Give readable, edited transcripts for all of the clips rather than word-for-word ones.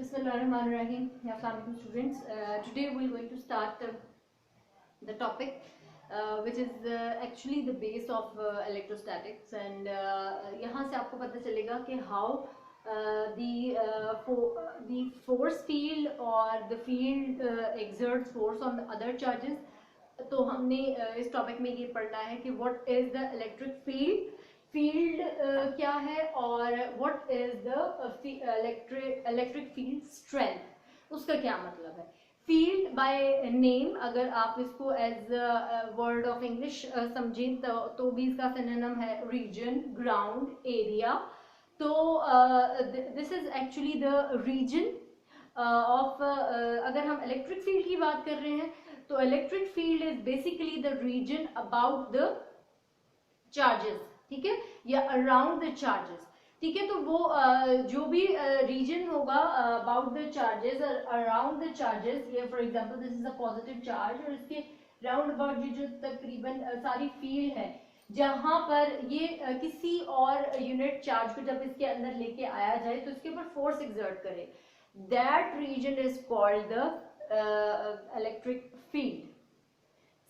Bismillahirrahmanirrahim. Assalamu alaikum students. Today we're going to start the topic which is actually the base of electrostatics, and यहाँ से आपको पता चलेगा कि how the force field or the field exerts force on the other charges. तो हमने इस topic में ये पढ़ना है कि what is the electric field, field क्या है, और what is the electric field strength, उसका क्या मतलब है. फील्ड बाय नेम, अगर आप इसको एज वर्ड ऑफ इंग्लिश समझें तो भी इसका सिनोनिम है रीजन, ग्राउंड, एरिया. तो this is actually the region of, अगर हम इलेक्ट्रिक फील्ड की बात कर रहे हैं तो electric field is basically the region about the charges, ठीक है, या अराउंड द चार्जेस. ठीक है, तो वो जो भी रीजन होगा अबाउट द चार्जेस और अराउंड द चार्जेस, ये for example this is a positive charge और इसके राउंड अबाउट जो तकरीबन सारी फील्ड है जहां पर ये किसी और यूनिट चार्ज को जब इसके अंदर लेके आया जाए तो इसके ऊपर फोर्स एक्सर्ट करे, that region is called the electric field.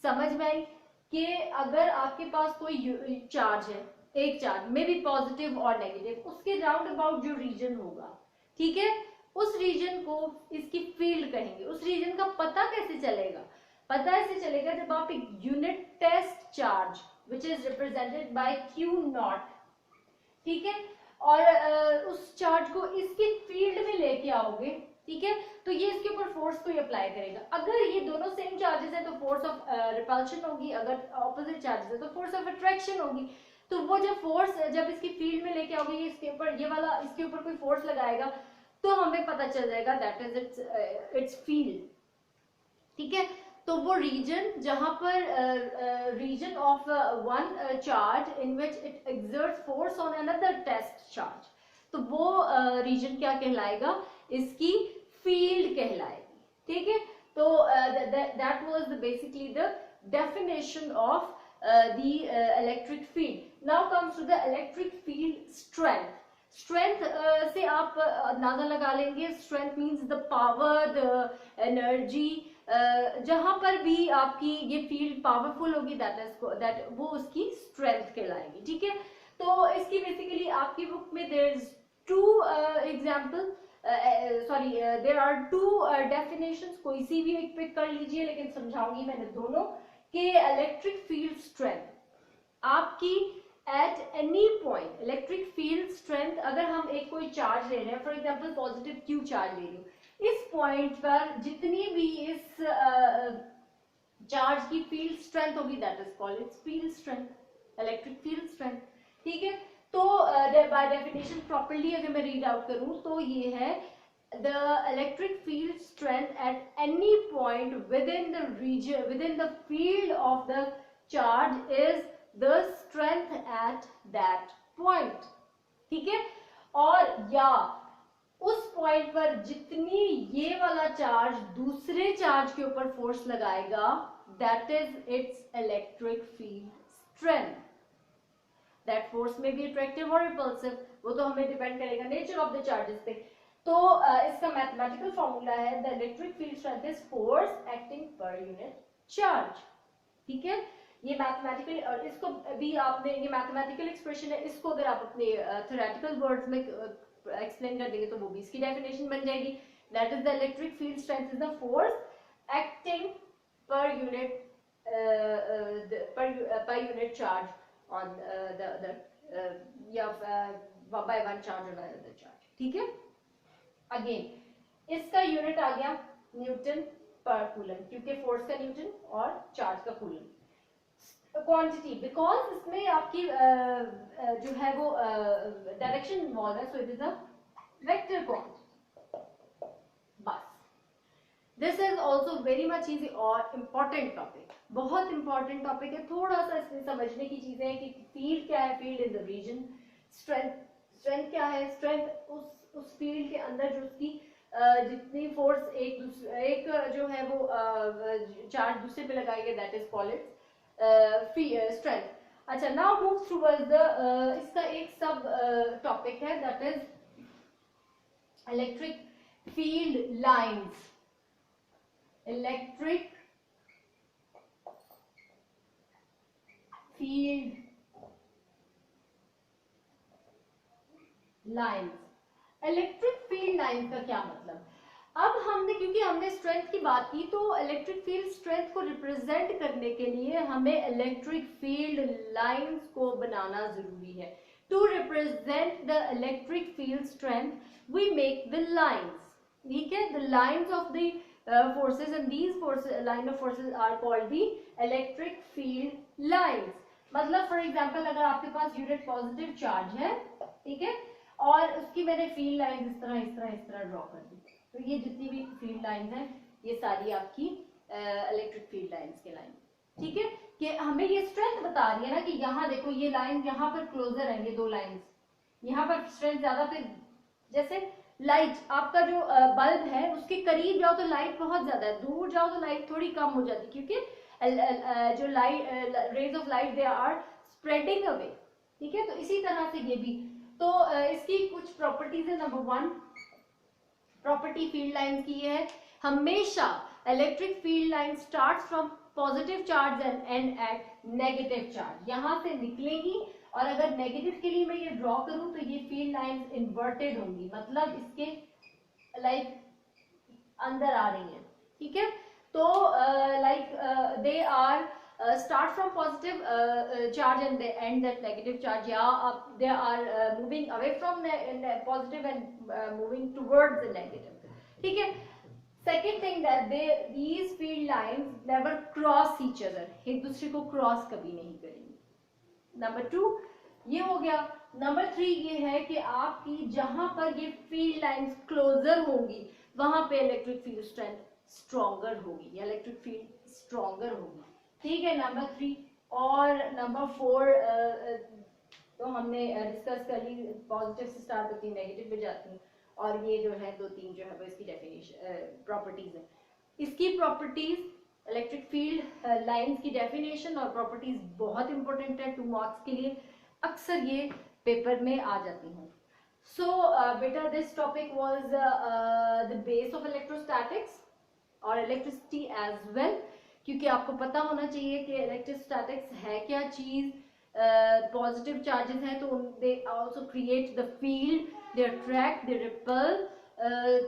समझ में आई कि अगर आपके पास कोई चार्ज है, एक चार्ज में भी पॉजिटिव और नेगेटिव, उसके राउंड अबाउट जो रीजन होगा, ठीक है, उस रीजन को इसकी फील्ड कहेंगे. उस रीजन का पता कैसे चलेगा? पता ऐसे चलेगा जब आप एक unit test charge which is represented by q naught, ठीक है, और उस चार्ज को इसकी फील्ड में लेके आओगे, ठीक है, तो ये इसके ऊपर फोर्स को अप्लाई करेगा. अगर ये दोनों सेम चार्जेस है तो फोर्स ऑफ रिपल्शन होगी, अगर ऑपोजिट चार्जेस है तो फोर्स ऑफ अट्रैक्शन होगी. तो वो जब फोर्स जब इसकी फील्ड में लेके आओगे, इसके ऊपर ये वाला इसके ऊपर कोई फोर्स लगाएगा तो हमें पता चल जाएगा दैट इज इट्स फील्ड. ठीक है, तो वो रीजन जहां पर region of one charge in which it exerts force on another test charge, तो वो रीजन क्या कहलाएगा? इसकी फील्ड कहलाएगी. ठीक है, तो that was basically the definition of the electric field. Now comes to the electric field strength. Strength से आप अंदाजा लगा लेंगे. Strength means the power, the energy. जहां पर भी आपकी ये फील्ड पावरफुल होगी that वो उसकी स्ट्रेंथ कहलाएगी. ठीक है, तो इसकी बेसिकली आपकी बुक में there is two example, there are two definitions. कोई सी भी एक पिक कर लीजिए, लेकिन समझाऊंगी मैंने दोनों कि इलेक्ट्रिक फील्ड स्ट्रेंथ आपकी at any point, electric field strength, अगर हम एक कोई चार्ज ले रहे हैं, for example positive Q charge ले रही हूँ, इस पॉइंट पर जितनी भी इस चार्ज की फील्ड स्ट्रेंथ होगी that is called its field strength, electric field strength. ठीक है, तो बाय डेफिनेशन प्रॉपर्ली अगर मैं रीड आउट करूं तो ये है the electric field strength at any point within the region, within the field of the charge is the strength at that point. ठीक है, और या उस पॉइंट पर जितनी ये वाला चार्ज दूसरे चार्ज के ऊपर फोर्स लगाएगा that is its electric field strength. that force may be attractive or repulsive, वो तो हमें डिपेंड करेगा नेचर ऑफ द चार्जेस पे. तो इसका मैथमेटिकल फॉर्मूला है the electric field strength is force acting per unit charge. ठीक है, ये मैथमेटिकल, और इसको भी आपने, ये मैथमेटिकल एक्सप्रेशन है, इसको अगर आप अपने थ्योरेटिकल वर्ड्स में एक्सप्लेन कर देंगे तो वो भी इसकी डेफिनेशन बन जाएगी. That is the electric field strength is the force acting per unit charge on the other या by one charge on other charge. ठीक है, अगेन इसका यूनिट आ गया न्यूटन पर कूलम, क्योंकि फोर्स का न्यूटन और चार्ज का कूलम. क्वांटिटी, बिकॉज इसमें आपकी जो है वो डायरेक्शन इन्वॉल्व है, so it is a vector quantity. बस, this is also very much easy और इम्पॉर्टेंट टॉपिक, बहुत इंपॉर्टेंट टॉपिक है. थोड़ा सा इसमें समझने की चीजें हैं कि फील्ड क्या है, field is the region. Strength क्या है? स्ट्रेंथ उस फील्ड के अंदर जो उसकी जितनी फोर्स एक जो है वो चार्ज दूसरे पे लगाएगा that is called its strength. अच्छा, नाउ मूव टुवर्ड्स द इसका एक सब टॉपिक है that is electric field lines, electric field lines. Electric field lines का क्या मतलब? अब हमने, क्योंकि हमने स्ट्रेंथ की बात की, तो इलेक्ट्रिक फील्ड स्ट्रेंथ को रिप्रेजेंट करने के लिए हमें इलेक्ट्रिक फील्ड लाइंस को बनाना जरूरी है। To represent the electric field strength we make the lines, ठीक है, the lines of the forces, and these forces, line of forces are called the electric field lines। मतलब फॉर एग्जांपल अगर आपके पास unit positive charge है, ठीक है, और उसकी मैंने फील्ड लाइन इस तरह ड्रॉ कर दी, तो ये जितनी भी फील्ड लाइन है ये सारी आपकी इलेक्ट्रिक फील्ड लाइंस के लाइन, ठीक है, कि हमें ये स्ट्रेंथ बता रही है ना कि यहाँ देखो ये लाइन यहाँ पर क्लोजर है, ये दो लाइंस, यहाँ पर स्ट्रेंथ ज्यादा, फिर जैसे लाइट, आपका जो बल्ब है उसके करीब जाओ तो लाइट बहुत ज्यादा है, दूर जाओ तो लाइट थोड़ी कम हो जाती, क्योंकि जो light rays of light they are spreading away, ठीक है। तो इसी तरह से ये भी, तो इसकी कुछ प्रॉपर्टीज है। नंबर 1 प्रॉपर्टी फील्ड लाइन की है, हमेशा electric field line start from positive charge and end at negative charge, यहां से निकलेगी, और अगर नेगेटिव के लिए मैं ये ड्रॉ करूं तो ये फील्ड लाइंस इन्वर्टेड होंगी, मतलब इसके लाइक अंदर आ रही हैं, ठीक है। तो like they are start from positive charge and they end at negative charge, yeah, they are moving away from positive and moving towards the negative, ठीक है। second thing that these field lines never cross each other, एक दूसरे को cross कभी नहीं करेंगे। Number 2 ये हो गया। नंबर 3 ये है कि आपकी जहां पर ये फील्ड लाइंस क्लोजर होंगी वहां पे इलेक्ट्रिक फील्ड स्ट्रेंथ स्ट्रॉन्गर होगी, या इलेक्ट्रिक फील्ड स्ट्रॉन्गर होगी, ठीक है। नंबर 3 और नंबर 4 तो हमने डिस्कस कर ली, पॉजिटिव से स्टार्ट होती है नेगेटिव में जाती है, और ये जो है 2-3 जो है वो इसकी डेफिनेशन प्रॉपर्टीज है। इसकी प्रॉपर्टीज, इलेक्ट्रिक फील्ड लाइंस की डेफिनेशन और प्रॉपर्टीज बहुत इंपॉर्टेंट है 2 मार्क्स के लिए, अक्सर ये पेपर में आ जाती हैं। सो बेटा this topic was the base of electrostatics और इलेक्ट्रिसिटी एज वेल, क्योंकि आपको पता होना चाहिए कि इलेक्ट्रोस्टैटिक्स है क्या चीज। पॉजिटिव चार्जेस हैं तो they also create the field, they attract, they ripple,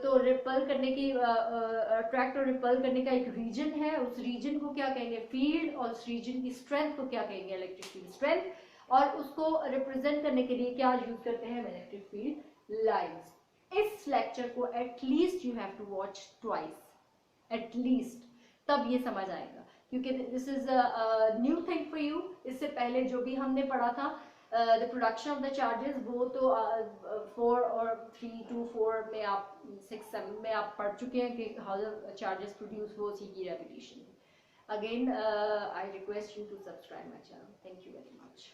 तो रिपल करने की अट्रैक्ट और रिपल करने का एक रीजन है, उस रीजन को क्या कहेंगे फील्ड, और उस रीजन की स्ट्रेंथ को क्या कहेंगे इलेक्ट्रिक फील्ड स्ट्रेंथ, और उसको रिप्रेजेंट करने के लिए क्या यूज करते हैं इलेक्ट्रिक फील्ड लाइंस। इस लेक्चर को at least you have to watch twice, at least, तब ये समझ आएगा, क्योंकि this is a new thing for you. इससे पहले जो भी हमने पढ़ा था the production of the charges, वो तो 4 और 3 to 4 में आप 6-7 में आप पढ़ चुके हैं कि हाउ द चार्जेस प्रोड्यूस, वो उसी की repetition. Again I request you to subscribe my channel. Thank you very much.